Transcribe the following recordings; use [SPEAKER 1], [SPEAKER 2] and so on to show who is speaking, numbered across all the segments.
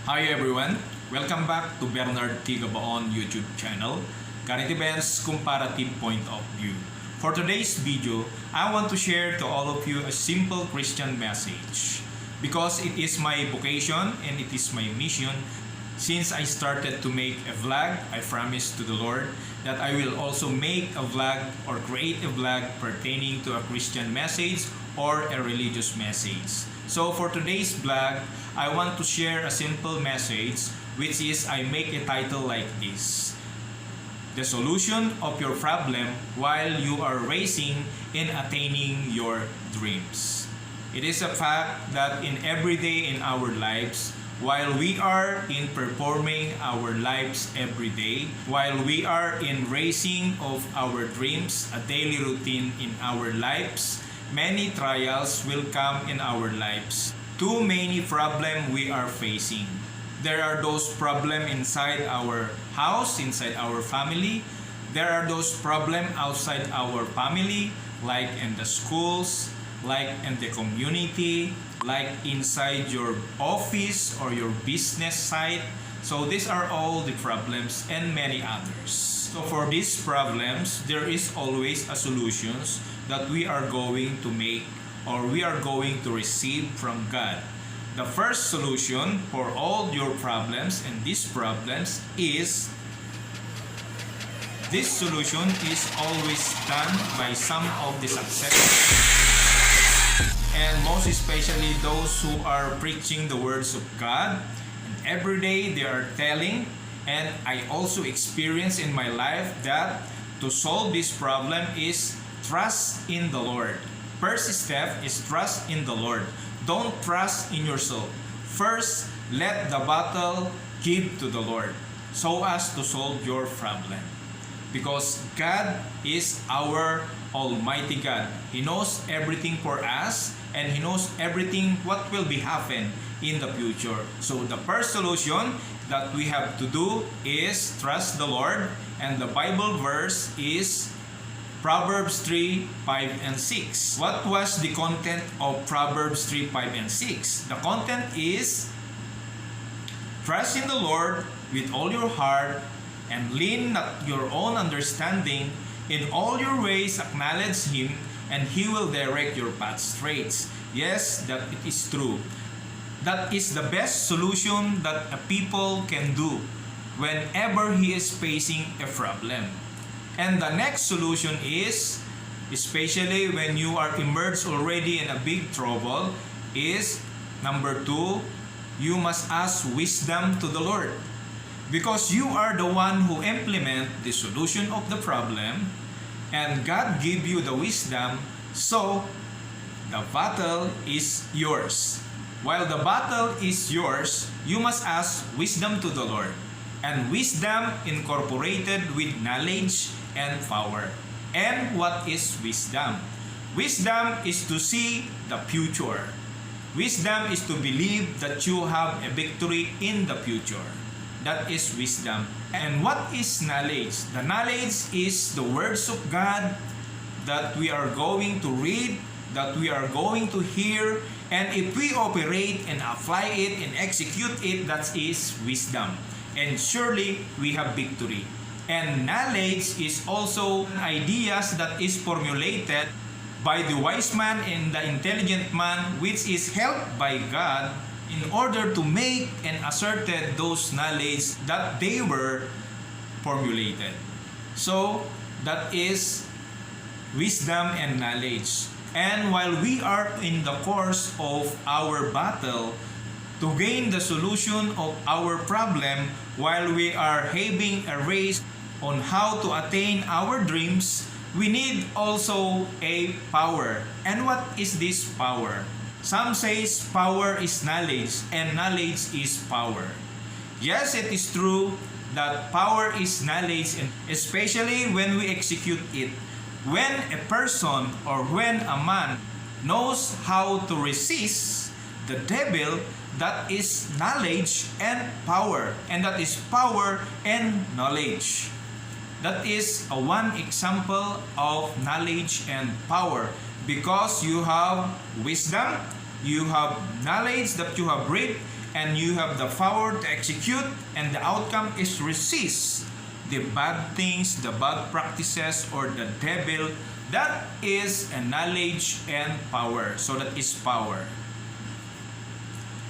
[SPEAKER 1] Hi everyone, welcome back to Bernard T. Gabaon YouTube channel, Current Events Comparative Point of View. For today's video, I want to share to all of you a simple Christian message because it is my vocation and it is my mission. Since I started to make a vlog, I promised to the Lord that I will also make a vlog or create a vlog pertaining to a Christian message or a religious message. So for today's vlog, I want to share a simple message, which is I make a title like this: The solution of your problem while you are racing in attaining your dreams. It is a fact that in every day in our lives, while we are in performing our lives every day, while we are in racing of our dreams, a daily routine in our lives, many trials will come in our lives. Too many problems we are facing. There are those problems inside our house, inside our family. There are those problems outside our family, like in the schools, like in the community, like inside your office or your business site. So these are all the problems and many others. So for these problems, there is always a solutions that we are going to make or we are going to receive from God. The first solution for all your problems and these problems is this solution is always done by some of the successful, and most especially those who are preaching the words of God. And every day they are telling, and I also experience in my life that to solve this problem is trust in the Lord. First step is trust in the Lord. Don't trust in yourself. First, let the battle give to the Lord so as to solve your problem. Because God is our Almighty God. He knows everything for us and He knows everything what will be happen in the future. So the first solution that we have to do is trust the Lord, and the Bible verse is Proverbs 3, 5, and 6. What was the content of Proverbs 3, 5, and 6? The content is, trust in the Lord with all your heart and lean not your own understanding. In all your ways acknowledge Him, and He will direct your path straight. Yes, that it is true. That is the best solution that a people can do whenever he is facing a problem. And the next solution is, especially when you are immersed already in a big trouble, is number 2, you must ask wisdom to the Lord. Because you are the one who implement the solution of the problem, and God give you the wisdom, so the battle is yours. While the battle is yours, you must ask wisdom to the Lord. And wisdom incorporated with knowledge and power. And what is wisdom? Wisdom is to see the future. Wisdom is to believe that you have a victory in the future. That is wisdom. And what is knowledge? The knowledge is the words of God that we are going to read, that we are going to hear, and if we operate and apply it and execute it, that is wisdom. And surely we have victory. And knowledge is also ideas that is formulated by the wise man and the intelligent man, which is helped by God in order to make and ascertain those knowledge that they were formulated. So that is wisdom and knowledge. And while we are in the course of our battle to gain the solution of our problem, while we are having a race on how to attain our dreams, we need also a power. And what is this power? Some says power is knowledge and knowledge is power. Yes, it is true that power is knowledge, and especially when we execute it. When a person or when a man knows how to resist the devil, that is knowledge and power. And that is power and knowledge. That is one example of knowledge and power. Because you have wisdom, you have knowledge that you have read, and you have the power to execute, and the outcome is resist the bad things, the bad practices, or the devil. That is a knowledge and power. So that is power.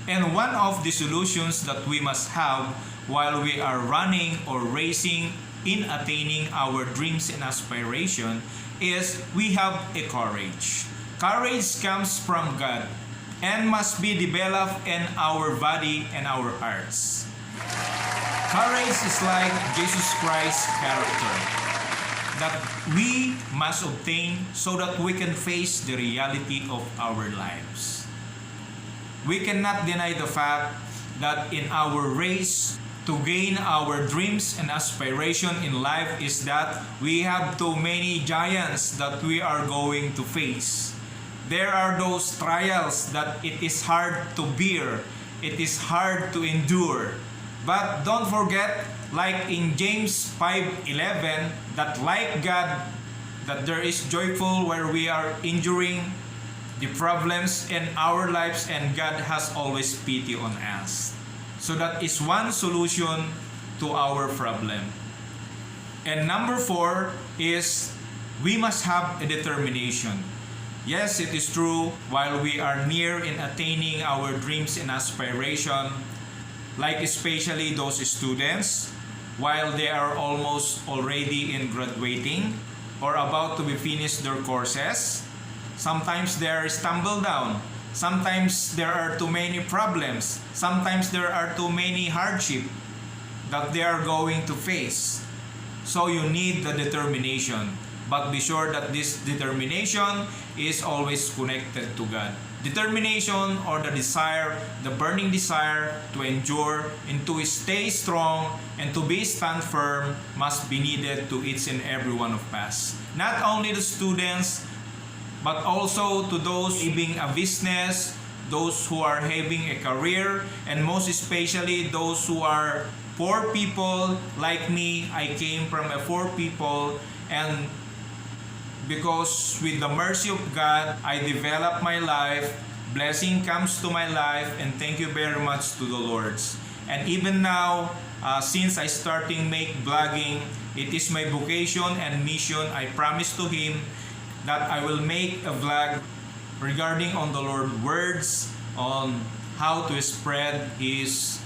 [SPEAKER 1] And one of the solutions that we must have while we are running or racing in attaining our dreams and aspiration is we have a courage. Courage comes from God and must be developed in our body and our hearts. Courage is like Jesus Christ's character that we must obtain so that we can face the reality of our lives. We cannot deny the fact that in our race to gain our dreams and aspiration in life is that we have too many giants that we are going to face. There are those trials that it is hard to bear, it is hard to endure. But don't forget, like in James 5:11, that like God, that there is joyful where we are enduring the problems in our lives, and God has always pity on us. So that is one solution to our problem. And number 4 is we must have a determination. Yes, it is true, while we are near in attaining our dreams and aspiration, like especially those students, while they are almost already in graduating or about to be finished their courses, sometimes they are stumble down. Sometimes there are too many problems. Sometimes there are too many hardship that they are going to face. So you need the determination. But be sure that this determination is always connected to God. Determination or the desire, the burning desire to endure and to stay strong and to be stand firm must be needed to each and every one of us. Not only the students, but also to those having a business, those who are having a career, and most especially those who are poor people like me. I came from a poor people, and because with the mercy of God, I developed my life, blessing comes to my life, and thank you very much to the Lord. And even now, since I starting make blogging, it is my vocation and mission. I promise to Him that I will make a vlog regarding on the Lord words, on how to spread His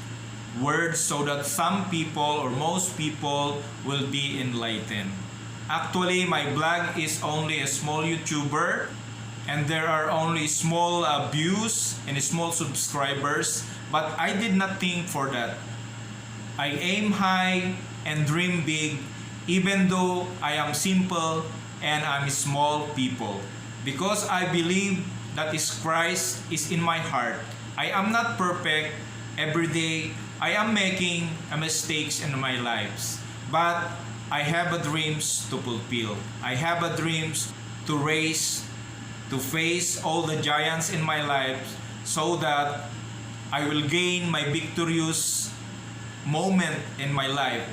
[SPEAKER 1] words so that some people or most people will be enlightened. Actually, my blog is only a small YouTuber and there are only small views and small subscribers, but I did not think for that. I aim high and dream big even though I am simple and I'm small people, because I believe that is Christ is in my heart. I am not perfect every day. I am making mistakes in my lives, but I have a dreams to fulfill. I have a dreams to raise, to face all the giants in my life so that I will gain my victorious moment in my life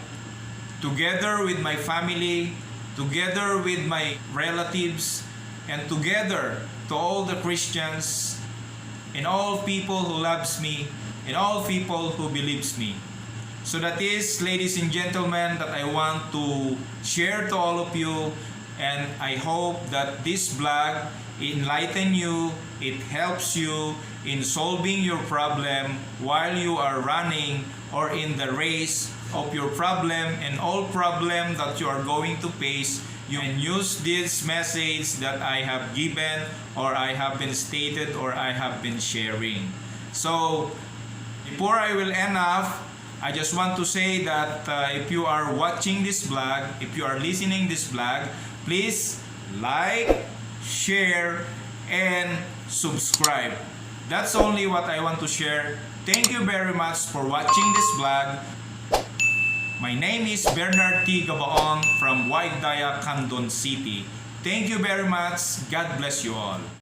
[SPEAKER 1] together with my family, together with my relatives, and together to all the Christians and all people who loves me and all people who believes me. So that is, ladies and gentlemen, that I want to share to all of you, and I hope that this blog enlighten you, it helps you in solving your problem while you are running or in the race of your problem and all problem that you are going to face. You can use this message that I have given or I have been stated or I have been sharing. So before I will end off, I just want to say that if you are watching this blog, if you are listening this blog, please like, share, and subscribe. That's only what I want to share. Thank you very much for watching this blog. My name is Bernard T. Gabaon from Waigdaya, Candon City. Thank you very much. God bless you all.